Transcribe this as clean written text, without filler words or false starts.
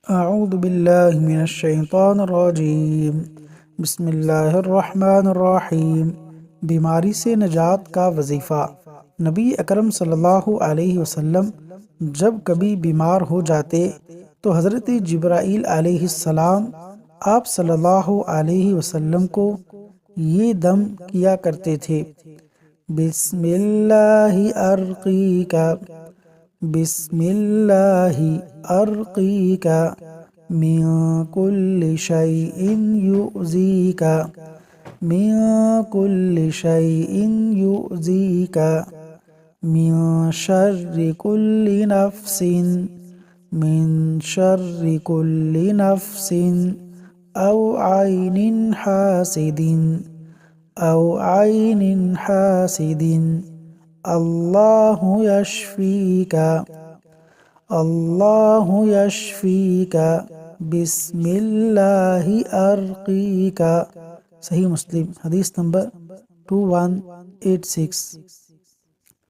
अऊज़ु बिल्लाहि मिनश्शैतानिर्रजीम। बिस्मिल्लाहिर्रहमानिर्रहीम। बीमारी से निजात का वजीफ़ा। नबी अकरम सल्लल्लाहु अलैहि वसल्लम जब कभी बीमार हो जाते तो हज़रत जिब्राईल अलैहिस्सलाम आप सल्लल्लाहु अलैहि वसल्लम को ये दम किया करते थे। बिस्मिल्लाहि अर्क़ीका, बिस्मिल्लाहि अर्क़ीका मिन कुल्लि शैइन युज़ीका, मिन कुल्लि शैइन युज़ीका, मिन शर्रि कुल्लि नफ्सिन, मिन शर्रि कुल्लि नफ्सिन औ आइनिन हासिदिन, औ आइनिन हासिदिन, अल्लाहु यशफीका, अल्लाहु यशफीका, बिस्मिल्लाहि अर्क़ीका। सही मुस्लिम हदीस नंबर 2186।